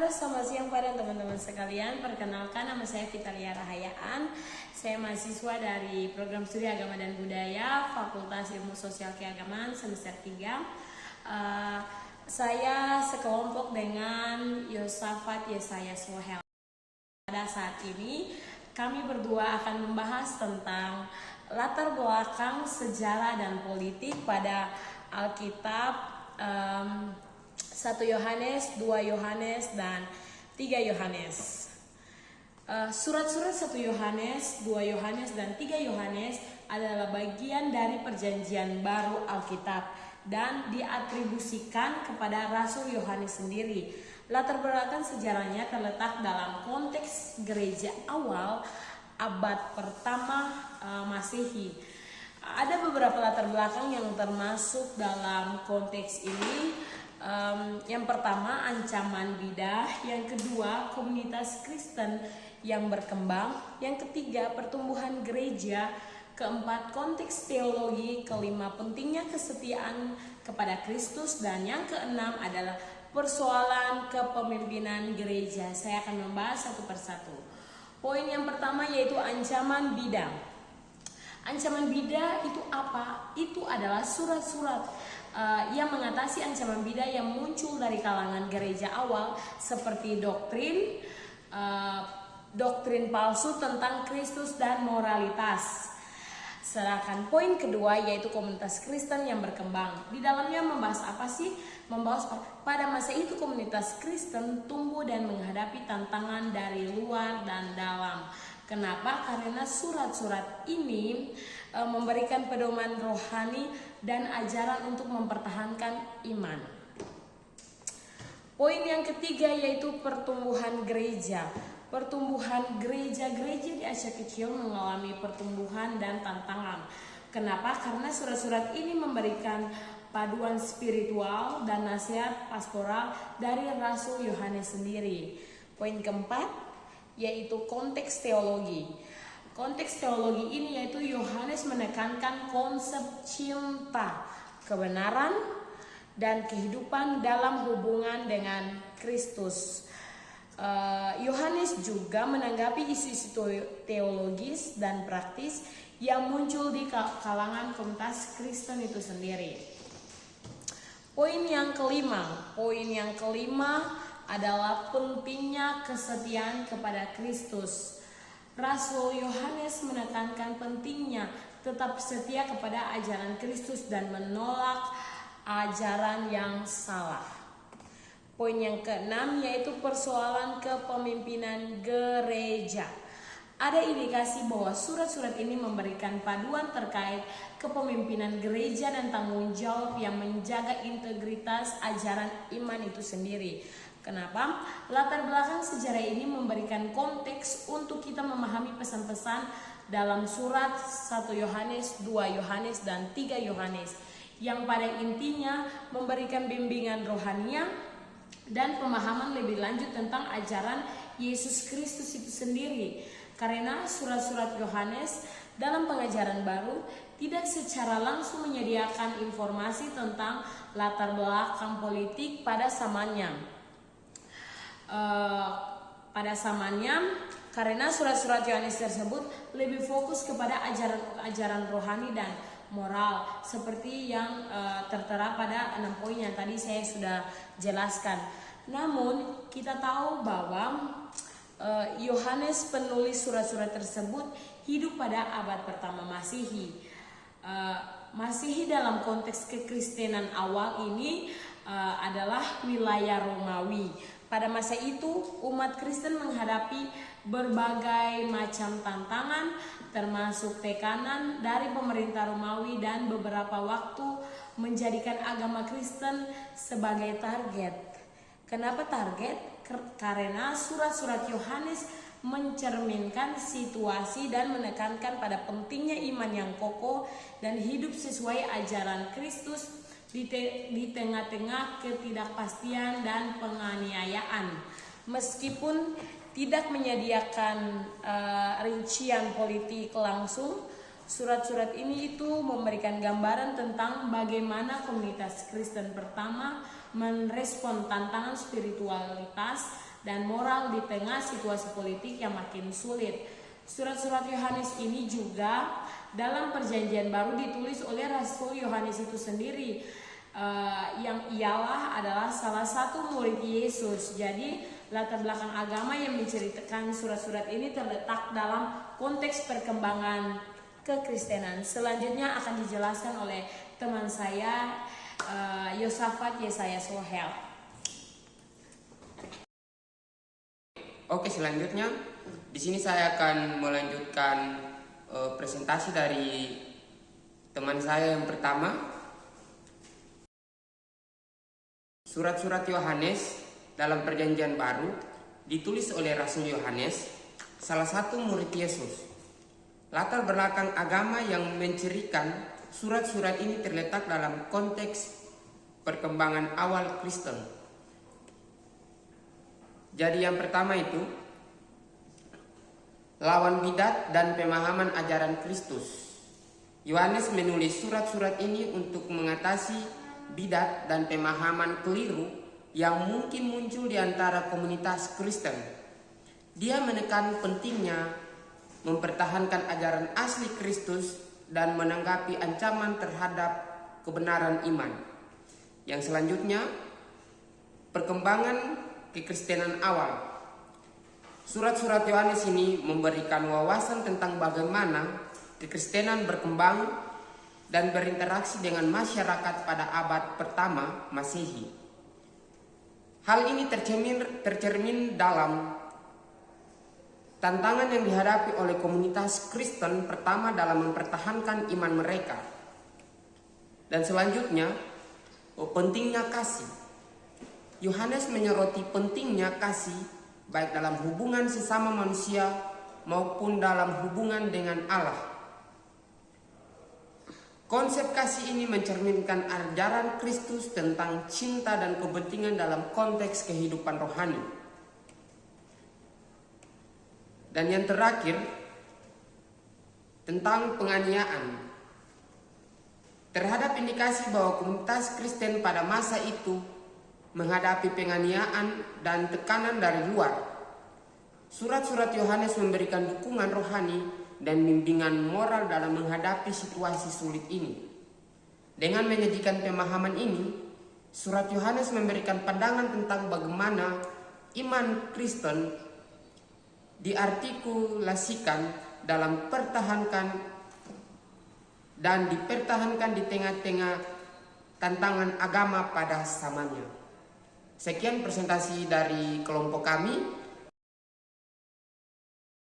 Halo, selamat siang pada teman-teman sekalian. Perkenalkan, nama saya Vitalia Rahayaan. Saya mahasiswa dari Program Studi Agama dan Budaya Fakultas Ilmu Sosial Keagamaan semester 3. Saya sekelompok dengan Yosafat Yesaya Sohel. Pada saat ini kami berdua akan membahas tentang latar belakang sejarah dan politik pada Alkitab 1 Yohanes, 2 Yohanes, dan 3 Yohanes. Surat-surat 1 Yohanes, 2 Yohanes, dan 3 Yohanes adalah bagian dari perjanjian baru Alkitab dan diatribusikan kepada Rasul Yohanes sendiri. Latar belakang sejarahnya terletak dalam konteks gereja awal abad pertama Masehi. Ada beberapa latar belakang yang termasuk dalam konteks ini. Yang pertama, ancaman bidah. Yang kedua, komunitas Kristen yang berkembang. Yang ketiga, pertumbuhan gereja. Keempat, konteks teologi. Kelima, pentingnya kesetiaan kepada Kristus. Dan yang keenam adalah persoalan kepemimpinan gereja. Saya akan membahas satu persatu. Poin yang pertama yaitu ancaman bidah. Ancaman bidah itu apa? Itu adalah surat-surat yang mengatasi ancaman bidah yang muncul dari kalangan gereja awal, seperti doktrin palsu tentang Kristus dan moralitas. Sedangkan poin kedua yaitu komunitas Kristen yang berkembang. Di dalamnya membahas apa sih? Membahas pada masa itu komunitas Kristen tumbuh dan menghadapi tantangan dari luar dan dalam. Kenapa? Karena surat-surat ini memberikan pedoman rohani dan ajaran untuk mempertahankan iman. Poin yang ketiga yaitu pertumbuhan gereja. Pertumbuhan gereja-gereja di Asia Kecil mengalami pertumbuhan dan tantangan. Kenapa? Karena surat-surat ini memberikan paduan spiritual dan nasihat pastoral dari Rasul Yohanes sendiri. Poin keempat yaitu konteks teologi. Konteks teologi ini yaitu Yohanes menekankan konsep cinta, kebenaran, dan kehidupan dalam hubungan dengan Kristus. Yohanes juga menanggapi isu-isu teologis dan praktis yang muncul di kalangan komunitas Kristen itu sendiri. Poin yang kelima adalah pentingnya kesetiaan kepada Kristus. Rasul Yohanes menekankan pentingnya tetap setia kepada ajaran Kristus dan menolak ajaran yang salah. Poin yang keenam yaitu persoalan kepemimpinan gereja. Ada indikasi bahwa surat-surat ini memberikan paduan terkait kepemimpinan gereja dan tanggung jawab yang menjaga integritas ajaran iman itu sendiri. Kenapa? Latar belakang sejarah ini memberikan konteks untuk kita memahami pesan-pesan dalam surat 1 Yohanes, 2 Yohanes, dan 3 Yohanes yang pada intinya memberikan bimbingan rohania dan pemahaman lebih lanjut tentang ajaran Yesus Kristus itu sendiri. Karena surat-surat Yohanes dalam pengajaran baru tidak secara langsung menyediakan informasi tentang latar belakang politik pada zamannya. Karena surat-surat Yohanes tersebut lebih fokus kepada ajaran rohani dan moral seperti yang tertera pada 6 poin yang tadi saya sudah jelaskan. Namun kita tahu bahwa Yohanes penulis surat-surat tersebut hidup pada abad pertama Masehi. Masehi dalam konteks kekristenan awal ini adalah wilayah Romawi. Pada masa itu umat Kristen menghadapi berbagai macam tantangan termasuk tekanan dari pemerintah Romawi dan beberapa waktu menjadikan agama Kristen sebagai target. Kenapa target? Karena surat-surat Yohanes mencerminkan situasi dan menekankan pada pentingnya iman yang kokoh dan hidup sesuai ajaran Kristus di tengah-tengah ketidakpastian dan penganiayaan. Meskipun tidak menyediakan rincian politik langsung, surat-surat ini itu memberikan gambaran tentang bagaimana komunitas Kristen pertama merespon tantangan spiritualitas dan moral di tengah situasi politik yang makin sulit. Surat-surat Yohanes ini juga dalam Perjanjian Baru ditulis oleh Rasul Yohanes itu sendiri, yang ialah adalah salah satu murid Yesus. Jadi latar belakang agama yang menceritakan surat-surat ini terletak dalam konteks perkembangan kekristenan. Selanjutnya akan dijelaskan oleh teman saya, Yosafat Yesaya Sohel. Oke, selanjutnya di sini saya akan melanjutkan presentasi dari teman saya yang pertama. Surat-surat Yohanes dalam Perjanjian Baru ditulis oleh Rasul Yohanes, salah satu murid Yesus. Latar belakang agama yang mencirikan surat-surat ini terletak dalam konteks perkembangan awal Kristen. Jadi yang pertama itu, lawan bidat dan pemahaman ajaran Kristus. Yohanes menulis surat-surat ini untuk mengatasi bidat dan pemahaman keliru yang mungkin muncul di antara komunitas Kristen. Dia menekan pentingnya mempertahankan ajaran asli Kristus dan menanggapi ancaman terhadap kebenaran iman. Yang selanjutnya, perkembangan kekristenan awal. Surat-surat Yohanes ini memberikan wawasan tentang bagaimana kekristenan berkembang dan berinteraksi dengan masyarakat pada abad pertama Masehi. Hal ini tercermin dalam tantangan yang dihadapi oleh komunitas Kristen pertama dalam mempertahankan iman mereka. Dan selanjutnya, pentingnya kasih. Yohanes menyoroti pentingnya kasih baik dalam hubungan sesama manusia maupun dalam hubungan dengan Allah. Konsep kasih ini mencerminkan ajaran Kristus tentang cinta dan kepentingan dalam konteks kehidupan rohani. Dan yang terakhir, tentang penganiayaan. Terhadap indikasi bahwa komunitas Kristen pada masa itu menghadapi penganiayaan dan tekanan dari luar, surat-surat Yohanes memberikan dukungan rohani dan bimbingan moral dalam menghadapi situasi sulit ini. Dengan menyajikan pemahaman ini, surat Yohanes memberikan pandangan tentang bagaimana iman Kristen diartikulasikan dalam pertahankan dan dipertahankan di tengah-tengah tantangan agama pada zamannya. Sekian presentasi dari kelompok kami.